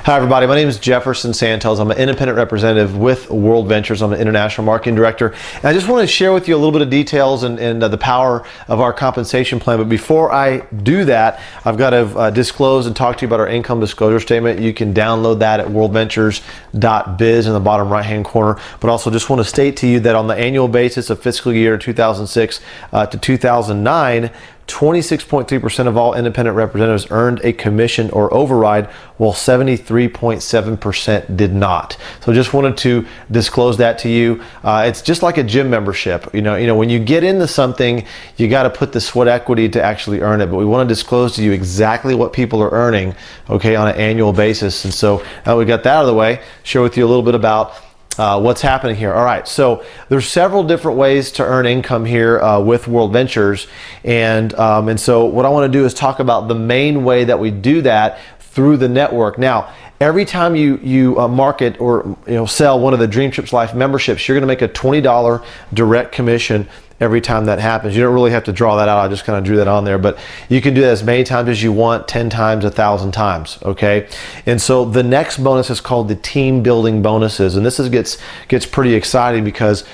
Hi everybody, my name is Jefferson Santos. I'm an independent representative with World Ventures. I'm an international marketing director. And I just want to share with you a little bit of details and the power of our compensation plan. But before I do that, I've got to disclose and talk to you about our income disclosure statement. You can download that at worldventures.biz in the bottom right hand corner. But also just want to state to you that on the annual basis of fiscal year 2006 to 2009, 26.3% of all independent representatives earned a commission or override, while 73.7% did not. So just wanted to disclose that to you. It's just like a gym membership. You know, when you get into something, you got to put the sweat equity to actually earn it. But we want to disclose to you exactly what people are earning, okay, on an annual basis. And so now we got that out of the way, share with you a little bit about what's happening here. All right, so there's several different ways to earn income here with World Ventures, and so what I want to do is talk about the main way that we do that through the network. Now, every time you market or sell one of the Dream Trips Life memberships, you're going to make a $20 direct commission every time that happens. You don't really have to draw that out. I just kind of drew that on there, but you can do that as many times as you want, 10 times, 1,000 times, okay? And so the next bonus is called the team building bonuses. And this gets pretty exciting because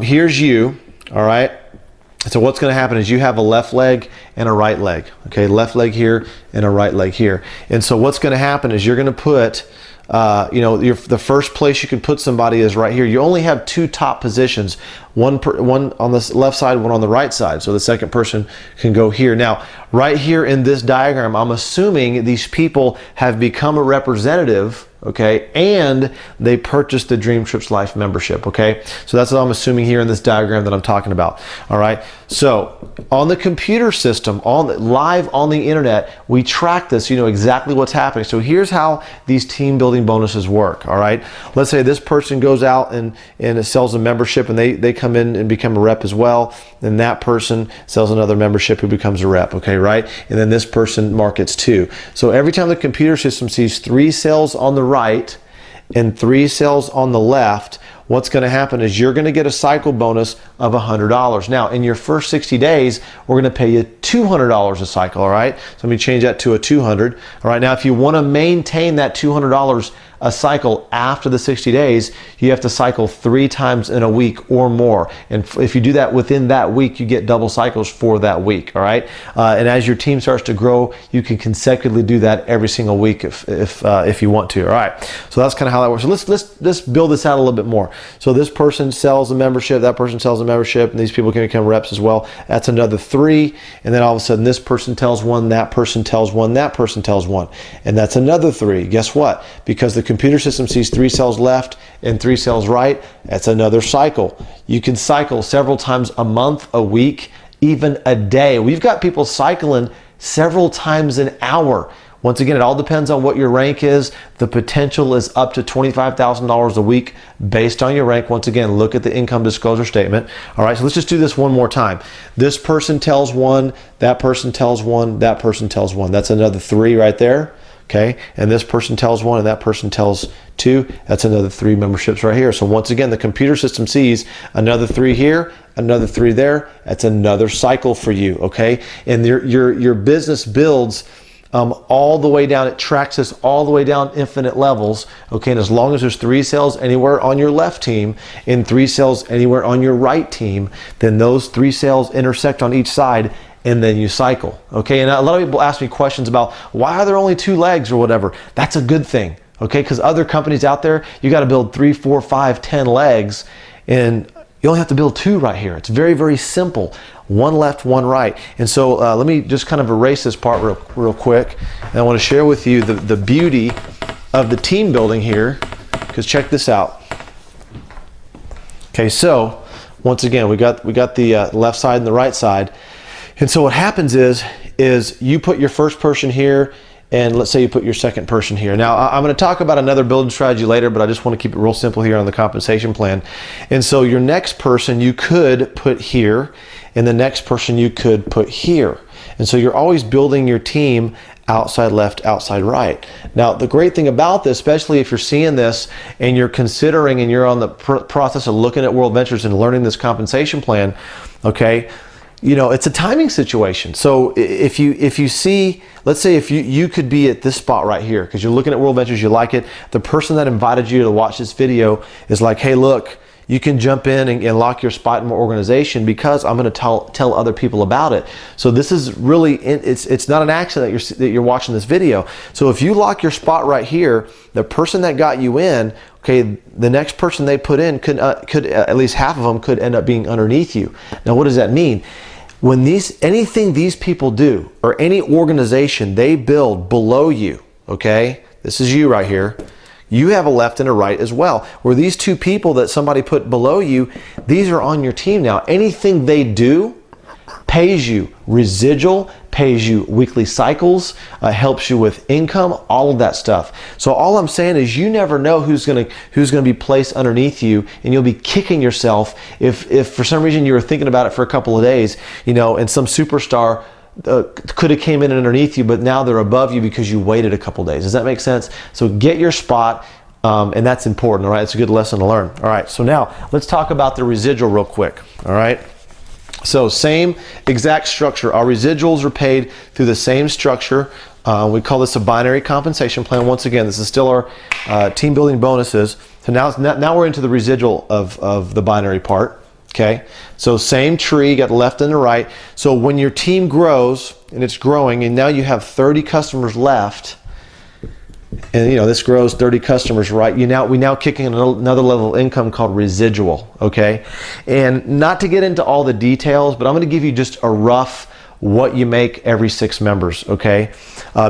here's you, all right? So what's going to happen is you have a left leg and a right leg, okay? Left leg here and a right leg here. And so what's going to happen is you're going to put the first place you can put somebody is right here. You only have two top positions, one on the left side, one on the right side. So the second person can go here. Now, right here in this diagram, I'm assuming these people have become a representative, okay, and they purchased the Dream Trips Life membership, okay? So that's what I'm assuming here in this diagram that I'm talking about, all right? So on the computer system, live on the internet, we track this, you know exactly what's happening. So here's how these team building bonuses work, all right? Let's say this person goes out and sells a membership and they come in and become a rep as well, and that person sells another membership who becomes a rep, okay, right? And then this person markets too. So every time the computer system sees 3 sales on the right and 3 sales on the left, what's going to happen is you're going to get a cycle bonus of $100. Now, in your first 60 days, we're going to pay you $200 a cycle, all right? So let me change that to a 200. All right, now if you want to maintain that $200 a cycle after the 60 days, you have to cycle 3 times in a week or more. And if you do that within that week, you get double cycles for that week, all right? And as your team starts to grow, you can consecutively do that every single week if you want to, all right? So that's kind of how that works. So let's build this out a little bit more. So this person sells a membership, that person sells a membership, and these people can become reps as well. That's another 3, and then all of a sudden this person tells one, that person tells one, that person tells one, and that's another 3. Guess what? Because the computer system sees 3 cells left and 3 cells right, that's another cycle. You can cycle several times a month, a week, even a day. We've got people cycling several times an hour. Once again, it all depends on what your rank is. The potential is up to $25,000 a week based on your rank. Once again, look at the income disclosure statement. All right, so let's just do this one more time. This person tells one, that person tells one, that person tells one. That's another 3 right there. Okay, and this person tells 1 and that person tells 2. That's another 3 memberships right here. So once again, the computer system sees another 3 here, another 3 there. That's another cycle for you, okay? And your business builds all the way down. It tracks this all the way down infinite levels, okay? And as long as there's 3 cells anywhere on your left team and 3 cells anywhere on your right team, then those 3 cells intersect on each side, and then you cycle, okay? And a lot of people ask me questions about why are there only 2 legs or whatever. That's a good thing, okay? Because other companies out there, you got to build 3, 4, 5, 10 legs, and you only have to build 2 right here. It's very, very simple. 1 left, 1 right. And so let me just kind of erase this part real quick. And I want to share with you the beauty of the team building here, because check this out. Okay, so once again, we got the left side and the right side. And so what happens is you put your first person here, and let's say you put your second person here. Now, I'm going to talk about another building strategy later, but I just want to keep it real simple here on the compensation plan. And so your next person you could put here, and the next person you could put here. And so you're always building your team outside left, outside right. Now, the great thing about this, especially if you're seeing this and you're considering and you're on the process of looking at World Ventures and learning this compensation plan, okay, you know, it's a timing situation. So if you see, let's say if you could be at this spot right here because you're looking at World Ventures, you like it. The person that invited you to watch this video is like, hey, look, you can jump in and lock your spot in my organization because I'm going to tell other people about it. So this is really, it's not an accident that you're watching this video. So if you lock your spot right here, the person that got you in, okay, the next person they put in could at least half of them could end up being underneath you. Now, what does that mean? When anything these people do or any organization they build below you, okay, this is you right here. You have a left and a right as well. Where these two people that somebody put below you, these are on your team now. Anything they do pays you residual, pays you weekly cycles, helps you with income, all of that stuff. So all I'm saying is you never know who's gonna be placed underneath you, and you'll be kicking yourself if for some reason you were thinking about it for a couple of days, you know, and some superstar could have came in underneath you, but now they're above you because you waited a couple days. Does that make sense? So get your spot, and that's important. All right, it's a good lesson to learn. All right, so now let's talk about the residual real quick. All right, so same exact structure. Our residuals are paid through the same structure. We call this a binary compensation plan. Once again, this is still our team building bonuses. So now we're into the residual of the binary part. Okay, so same tree, got the left and the right. So when your team grows and it's growing, and now you have 30 customers left, and you know this grows 30 customers, right? We now kick in another level of income called residual. Okay, and not to get into all the details, but I'm going to give you just a rough what you make every 6 members, okay?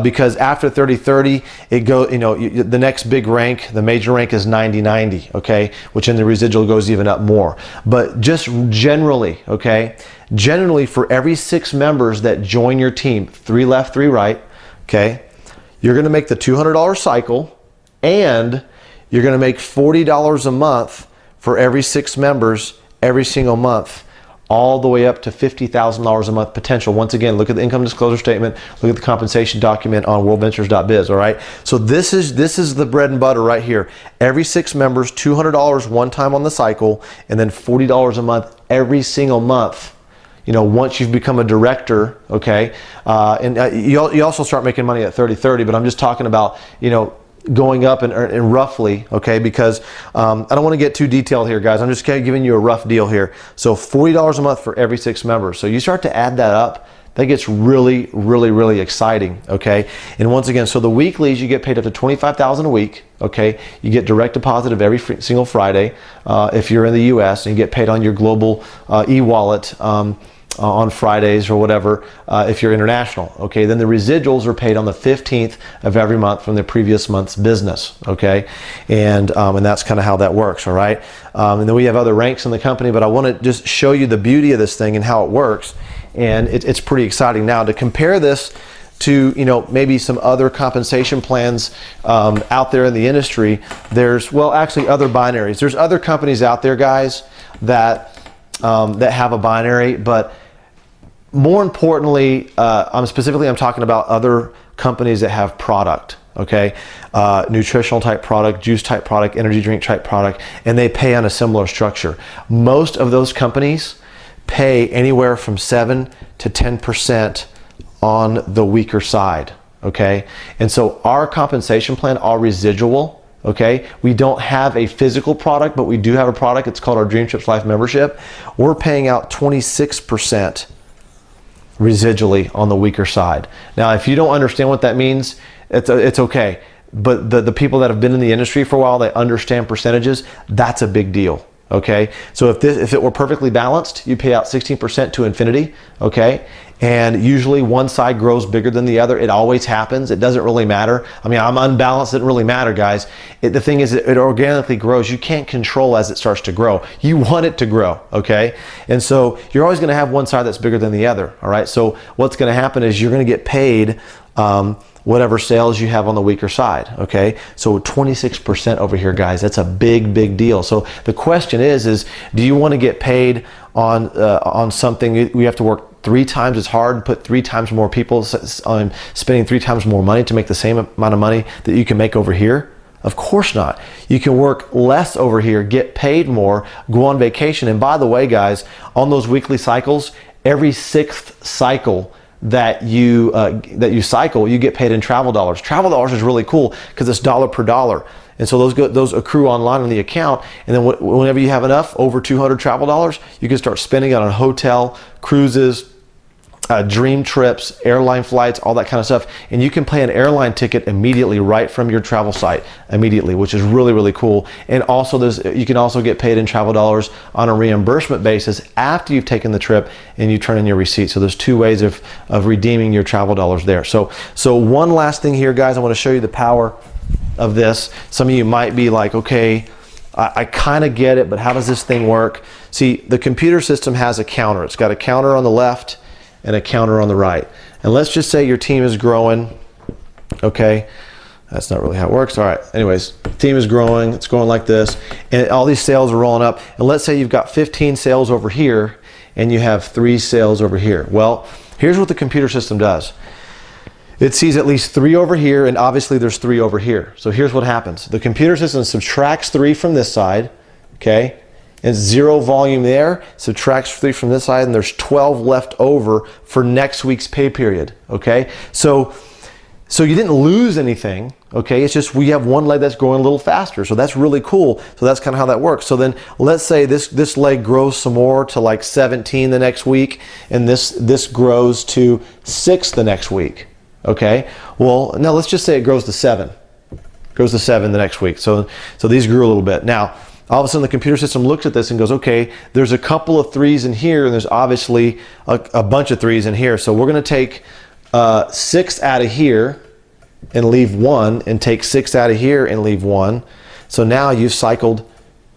Because after 30-30, it goes, you know, the next big rank, the major rank is 90-90, okay? Which in the residual goes even up more. But just generally, okay? Generally for every 6 members that join your team, 3 left, 3 right, okay? You're gonna make the $200 cycle, and you're gonna make $40 a month for every 6 members every single month, all the way up to $50,000 a month potential. Once again, look at the income disclosure statement, look at the compensation document on worldventures.biz, all right? So this is the bread and butter right here. Every 6 members, $200 one time on the cycle, and then $40 a month every single month. You know, once you've become a director, okay? You also start making money at 30-30, but I'm just talking about, you know, going up and roughly, okay, because I don't want to get too detailed here, guys. I'm just kind of giving you a rough deal here. So $40 a month for every 6 members. So you start to add that up, that gets really, really, really exciting, okay? And once again, so the weeklies, you get paid up to $25,000 a week, okay? You get direct deposit of every single Friday if you're in the US, and you get paid on your global e-wallet on Fridays or whatever if you're international, okay? Then the residuals are paid on the 15th of every month from the previous month's business, okay? And that's kind of how that works, all right? And then we have other ranks in the company, but I want to just show you the beauty of this thing and how it works, and it's pretty exciting. Now, to compare this to, you know, maybe some other compensation plans out there in the industry, there's, well, actually other binaries. There's other companies out there, guys, that have a binary, but more importantly, I'm talking about other companies that have product, okay? Nutritional type product, juice type product, energy drink type product, and they pay on a similar structure. Most of those companies pay anywhere from 7 to 10% on the weaker side, okay? And so our compensation plan, our residual, okay, we don't have a physical product, but we do have a product. It's called our Dream Trips Life membership. We're paying out 26% residually on the weaker side. Now, if you don't understand what that means, it's okay. But the people that have been in the industry for a while, they understand percentages. That's a big deal. Okay, so if it were perfectly balanced, you pay out 16% to infinity, okay? And usually one side grows bigger than the other. It always happens. It doesn't really matter. I mean, I'm unbalanced. It doesn't really matter, guys. The thing is, it organically grows. You can't control as it starts to grow. You want it to grow, okay? And so you're always going to have one side that's bigger than the other, all right? So what's going to happen is you're going to get paid whatever sales you have on the weaker side, okay? So 26% over here, guys, that's a big, big deal. So the question is do you want to get paid on something we have to work 3 times as hard, put 3 times more people on spending 3 times more money to make the same amount of money that you can make over here? Of course not. You can work less over here, get paid more, go on vacation. And by the way, guys, on those weekly cycles, every 6th cycle that you cycle, you get paid in travel dollars. Travel dollars is really cool because it's dollar per dollar. And so those accrue online on the account. And then whenever you have enough, over 200 travel dollars, you can start spending it on hotel, cruises, dream trips, airline flights, all that kind of stuff. And you can pay an airline ticket immediately right from your travel site immediately, which is really, really cool. And also you can also get paid in travel dollars on a reimbursement basis after you've taken the trip and you turn in your receipt. So there's 2 ways of redeeming your travel dollars there. So one last thing here, guys, I want to show you the power of this. Some of you might be like, okay, I kind of get it, but how does this thing work? See, the computer system has a counter. It's got a counter on the left and a counter on the right. And let's just say your team is growing. Okay, that's not really how it works. All right, anyways, team is growing. It's going like this, and all these sales are rolling up. And let's say you've got 15 sales over here and you have 3 sales over here. Well, here's what the computer system does. It sees at least 3 over here, and obviously there's 3 over here. So here's what happens. The computer system subtracts 3 from this side, okay? And 0 volume there, subtracts 3 from this side, and there's 12 left over for next week's pay period, okay? So you didn't lose anything, okay? It's just we have one leg that's growing a little faster, so that's really cool. So that's kind of how that works. So then let's say this leg grows some more to like 17 the next week, and this grows to 6 the next week. Okay, well, now let's just say it grows to 7. Grows to 7 the next week. So these grew a little bit. Now, all of a sudden the computer system looks at this and goes, okay, there's a couple of 3s in here, and there's obviously a bunch of 3s in here. So we're going to take 6 out of here and leave 1, and take 6 out of here and leave 1. So now you've cycled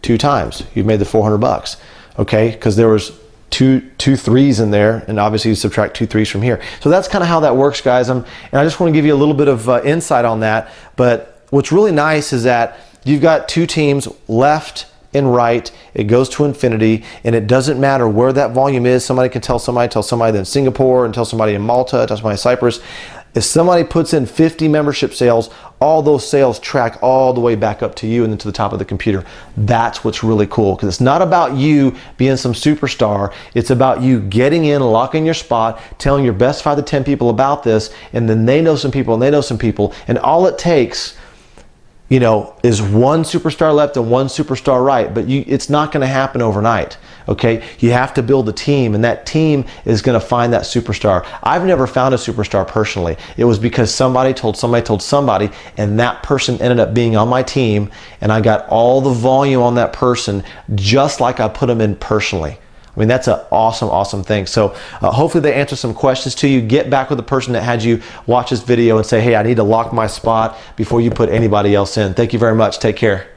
2 times. You've made the 400 bucks. Okay, because there was two 3s in there, and obviously you subtract 2 3s from here. So that's kind of how that works, guys. And I just want to give you a little bit of insight on that. But what's really nice is that you've got 2 teams, left and right. It goes to infinity, and it doesn't matter where that volume is. Somebody can tell somebody in Singapore, and tell somebody in Malta, tell somebody in Cyprus. If somebody puts in 50 membership sales, all those sales track all the way back up to you and then to the top of the computer. That's what's really cool, because it's not about you being some superstar. It's about you getting in, locking your spot, telling your best 5 to 10 people about this, and then they know some people and they know some people, and all it takes, you know, is 1 superstar left and 1 superstar right. But it's not going to happen overnight. Okay, you have to build a team, and that team is going to find that superstar. I've never found a superstar personally. It was because somebody told somebody, and that person ended up being on my team, and I got all the volume on that person just like I put them in personally. I mean, that's an awesome, awesome thing. So hopefully they answer some questions to you. Get back with the person that had you watch this video and say, hey, I need to lock my spot before you put anybody else in. Thank you very much. Take care.